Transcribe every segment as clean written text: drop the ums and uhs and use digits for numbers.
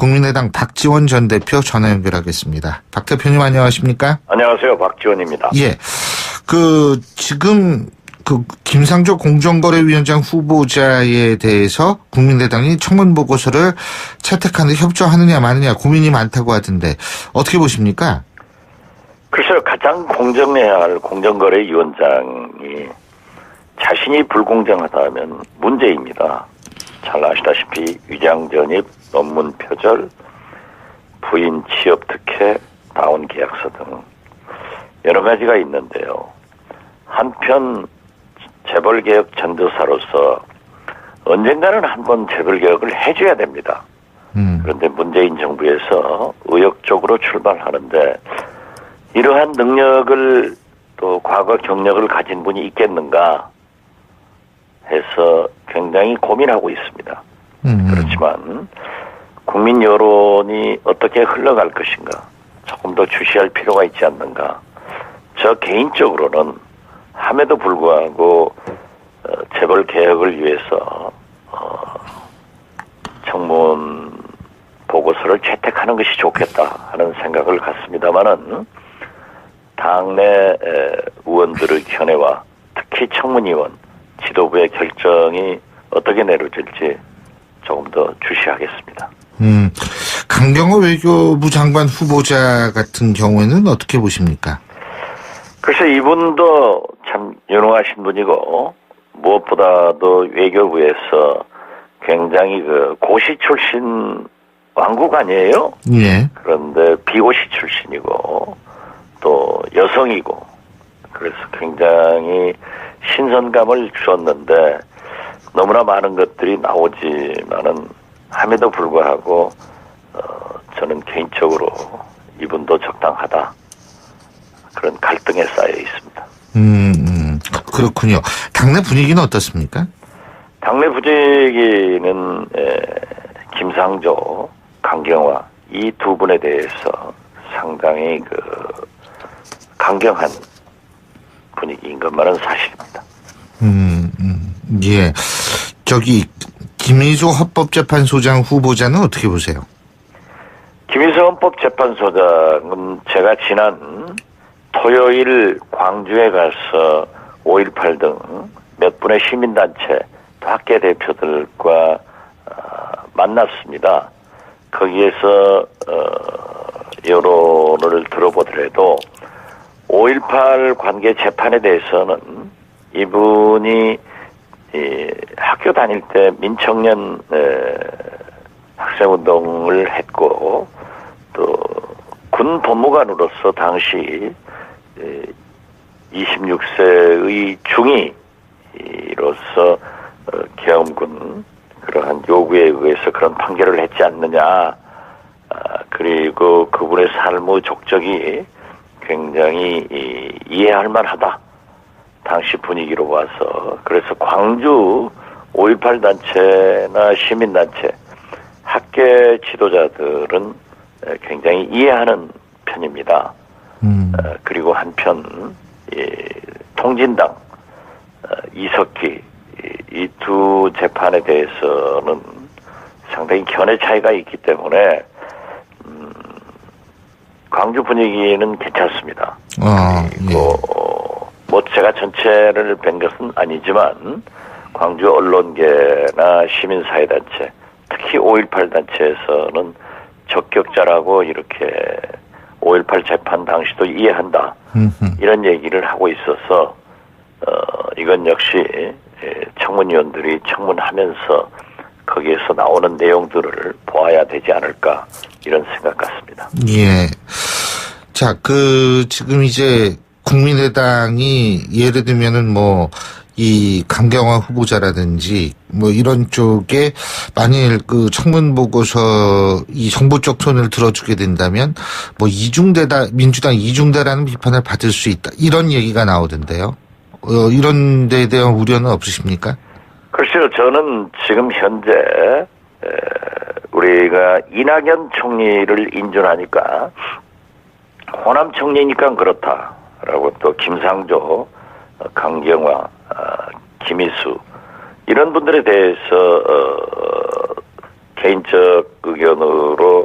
국민의당 박지원 전 대표 전화 연결하겠습니다. 박 대표님 안녕하십니까? 안녕하세요. 박지원입니다. 예. 지금 김상조 공정거래위원장 후보자에 대해서 국민의당이 청문 보고서를 채택하는데 협조하느냐 마느냐 고민이 많다고 하던데 어떻게 보십니까? 글쎄요. 가장 공정해야 할 공정거래위원장이 자신이 불공정하다면 문제입니다. 잘 아시다시피 위장전입, 논문 표절, 부인 취업 특혜, 다운 계약서 등 여러 가지가 있는데요. 한편 재벌개혁 전도사로서 언젠가는 한번 재벌개혁을 해줘야 됩니다. 그런데 문재인 정부에서 의욕적으로 출발하는데 이러한 능력을 또 과거 경력을 가진 분이 있겠는가 해서 굉장히 고민하고 있습니다. 그렇지만 국민 여론이 어떻게 흘러갈 것인가 조금 더 주시할 필요가 있지 않는가. 저 개인적으로는 함에도 불구하고 재벌 개혁을 위해서 청문 보고서를 채택하는 것이 좋겠다 하는 생각을 갖습니다마는 당내 의원들의 견해와 특히 청문위원 지도부의 결정이 어떻게 내려질지 조금 더 주시하겠습니다. 강경호 외교부 장관 후보자 같은 경우에는 어떻게 보십니까? 글쎄 이분도 참 유능하신 분이고 무엇보다도 외교부에서 굉장히 고시 출신 왕국 아니에요? 예. 그런데 비고시 출신이고 또 여성이고 그래서 굉장히 신선감을 주었는데 너무나 많은 것들이 나오지만은 함에도 불구하고 저는 개인적으로 이분도 적당하다 그런 갈등에 쌓여 있습니다. 그렇군요. 당내 분위기는 어떻습니까? 당내 분위기는 김상조, 강경화 이 두 분에 대해서 상당히 강경한 분위기인 것만은 사실입니다. 예. 김희수 헌법재판소장 후보자는 어떻게 보세요? 김희수 헌법재판소장은 제가 지난 토요일 광주에 가서 5.18 등 몇 분의 시민단체, 학계 대표들과 만났습니다. 거기에서 여론을 들어보더라도 5.18 관계 재판에 대해서는 이분이 학교 다닐 때 민청년 학생운동을 했고 또 군 법무관으로서 당시 26세의 중위로서 계엄군 그러한 요구에 의해서 그런 판결을 했지 않느냐. 그리고 그분의 삶의 족적이 굉장히 이해할 만하다. 당시 분위기로 봐서. 그래서 광주 5.18 단체나 시민단체, 학계 지도자들은 굉장히 이해하는 편입니다. 그리고 한편 통진당, 이석기 이 두 재판에 대해서는 상당히 견해 차이가 있기 때문에 광주 분위기는 괜찮습니다. 그리고 뭐 제가 전체를 뵌 것은 아니지만 광주 언론계나 시민사회단체 특히 5.18 단체에서는 적격자라고 이렇게 5.18 재판 당시도 이해한다 이런 얘기를 하고 있어서 이건 역시 청문위원들이 청문하면서 거기에서 나오는 내용들을 보아야 되지 않을까 이런 생각 같습니다. 예. 자, 지금 이제 국민의당이 예를 들면은 이 강경화 후보자라든지 이런 쪽에 만일 청문 보고서 이 정부 쪽 손을 들어주게 된다면 이중대다, 민주당 이중대라는 비판을 받을 수 있다. 이런 얘기가 나오던데요. 이런 데에 대한 우려는 없으십니까? 글쎄요, 저는 지금 현재 우리가 이낙연 총리를 인준하니까 호남 총리니까 그렇다라고 또 김상조, 강경화, 김희수 이런 분들에 대해서 개인적 의견으로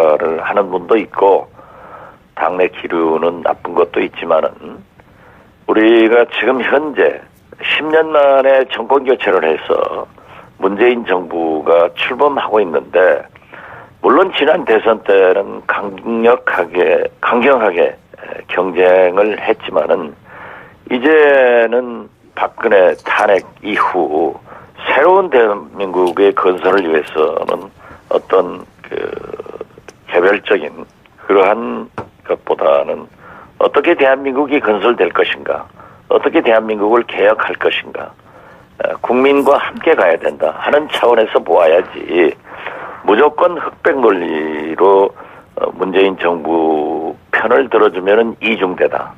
평가를 하는 분도 있고 당내 기류는 나쁜 것도 있지만은 우리가 지금 현재 10년 만에 정권 교체를 해서 문재인 정부가 출범하고 있는데 물론 지난 대선 때는 강경하게 경쟁을 했지만은 이제는 박근혜 탄핵 이후 새로운 대한민국의 건설을 위해서는 어떤 개별적인 그러한 것보다는 어떻게 대한민국이 건설될 것인가, 어떻게 대한민국을 개혁할 것인가, 국민과 함께 가야 된다 하는 차원에서 보아야지 무조건 흑백 논리로 문재인 정부 편을 들어주면은 이중대다.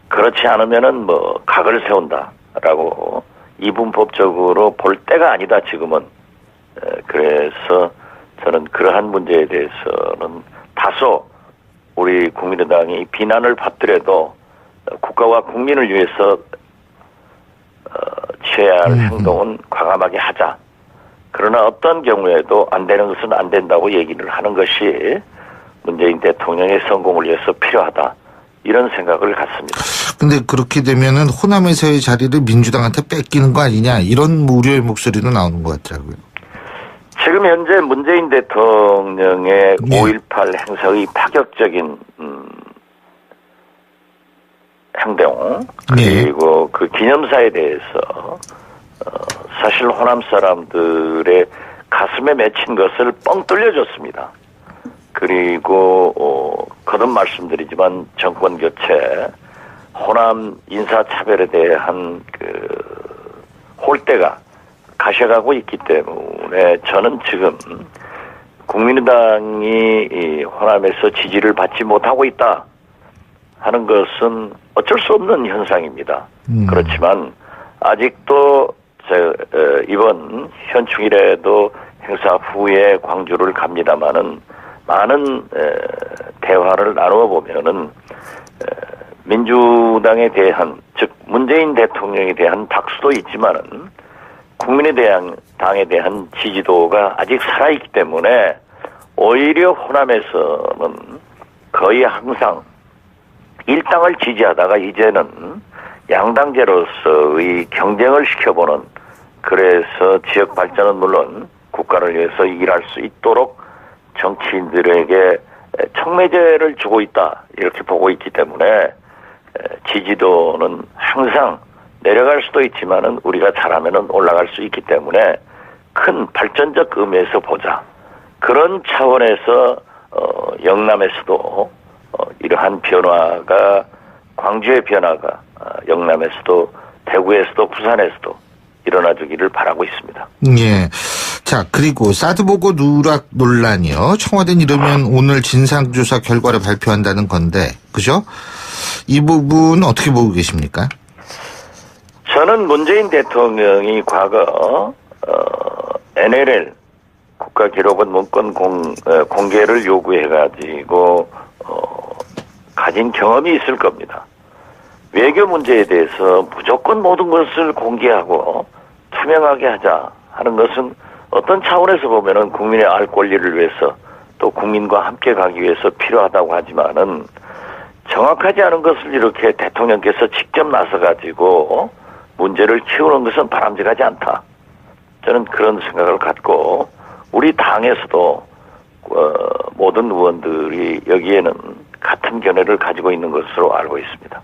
그렇지 않으면은 각을 세운다라고 이분법적으로 볼 때가 아니다 지금은. 그래서 저는 그러한 문제에 대해서는 다소 우리 국민의당이 비난을 받더라도 국가와 국민을 위해서 취해야 할 행동은 과감하게 하자. 그러나 어떤 경우에도 안 되는 것은 안 된다고 얘기를 하는 것이 문재인 대통령의 성공을 위해서 필요하다. 이런 생각을 갖습니다. 근데 그렇게 되면은 호남에서의 자리를 민주당한테 뺏기는 거 아니냐 이런 우려의 목소리도 나오는 것 같더라고요. 지금 현재 문재인 대통령의 5.18 행사의 파격적인 행동 그리고 그 기념사에 대해서 사실 호남 사람들의 가슴에 맺힌 것을 뻥 뚫려줬습니다. 그리고 거듭 말씀드리지만 정권 교체, 호남 인사차별에 대한 홀대가 가셔가고 있기 때문에 저는 지금 국민의당이 호남에서 지지를 받지 못하고 있다 하는 것은 어쩔 수 없는 현상입니다. 그렇지만 아직도 이번 현충일에도 행사 후에 광주를 갑니다마는 많은 대화를 나누어 보면은 민주당에 대한 즉 문재인 대통령에 대한 박수도 있지만은 국민의당에 대한 지지도가 아직 살아있기 때문에 오히려 호남에서는 거의 항상 일당을 지지하다가 이제는 양당제로서의 경쟁을 시켜보는 그래서 지역 발전은 물론 국가를 위해서 일할 수 있도록 정치인들에게 촉매제를 주고 있다 이렇게 보고 있기 때문에 지지도는 항상 내려갈 수도 있지만은 우리가 잘하면은 올라갈 수 있기 때문에 큰 발전적 의미에서 보자. 그런 차원에서 영남에서도 이러한 변화가 광주의 변화가 영남에서도 대구에서도 부산에서도 일어나주기를 바라고 있습니다. 예. 자, 그리고 사드 보고 누락 논란이요. 청와대는 이러면 오늘 진상조사 결과를 발표한다는 건데, 그죠? 이 부분 어떻게 보고 계십니까? 저는 문재인 대통령이 과거 NLL 국가기록원 문건 공개를 요구해가지고 가진 경험이 있을 겁니다. 외교 문제에 대해서 무조건 모든 것을 공개하고 투명하게 하자 하는 것은 어떤 차원에서 보면은 국민의 알 권리를 위해서 또 국민과 함께 가기 위해서 필요하다고 하지만은 정확하지 않은 것을 이렇게 대통령께서 직접 나서가지고 문제를 키우는 것은 바람직하지 않다. 저는 그런 생각을 갖고 우리 당에서도 모든 의원들이 여기에는 같은 견해를 가지고 있는 것으로 알고 있습니다.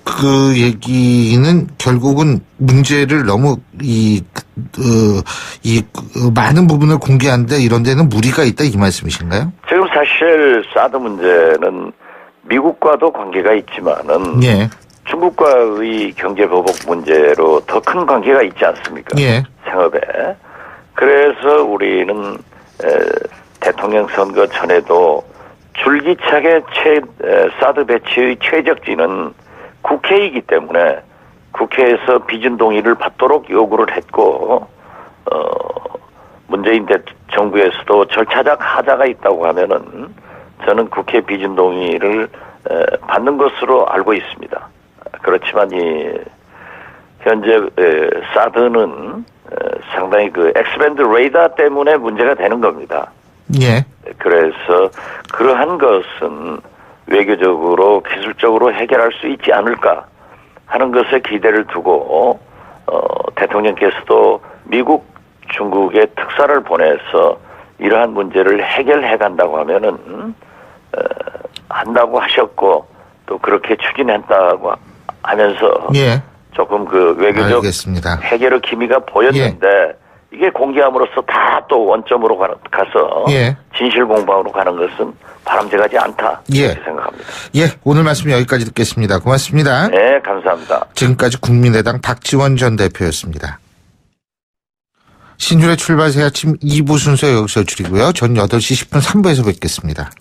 그 얘기는 결국은 문제를 너무 많은 부분을 공개한다 이런 데는 무리가 있다 이 말씀이신가요? 지금 사실 사드 문제는 미국과도 관계가 있지만은 예. 중국과의 경제 보복 문제로 더 큰 관계가 있지 않습니까? 예. 생업에. 그래서 우리는 대통령 선거 전에도 줄기차게 사드 배치의 최적지는 국회이기 때문에 국회에서 비준 동의를 받도록 요구를 했고 문재인 정부에서도 절차적 하자가 있다고 하면은 저는 국회 비준 동의를 받는 것으로 알고 있습니다. 그렇지만 현재 사드는 상당히 엑스밴드 레이더 때문에 문제가 되는 겁니다. 예. 그래서 그러한 것은 외교적으로 기술적으로 해결할 수 있지 않을까 하는 것에 기대를 두고 대통령께서도 미국, 중국에 특사를 보내서 이러한 문제를 해결해 간다고 하면은 한다고 하셨고 또 그렇게 추진했다고 하면서 예. 조금 그 외교적 알겠습니다. 해결의 기미가 보였는데 이게 공개함으로써 다 또 원점으로 가서 예. 진실 공방으로 가는 것은 바람직하지 않다 예. 이렇게 생각합니다. 예. 오늘 말씀 여기까지 듣겠습니다. 고맙습니다. 네, 감사합니다. 지금까지 국민의당 박지원 전 대표였습니다. 신율의 출발 새 아침 2부 순서 여기서 줄이고요. 전 8시 10분 3부에서 뵙겠습니다.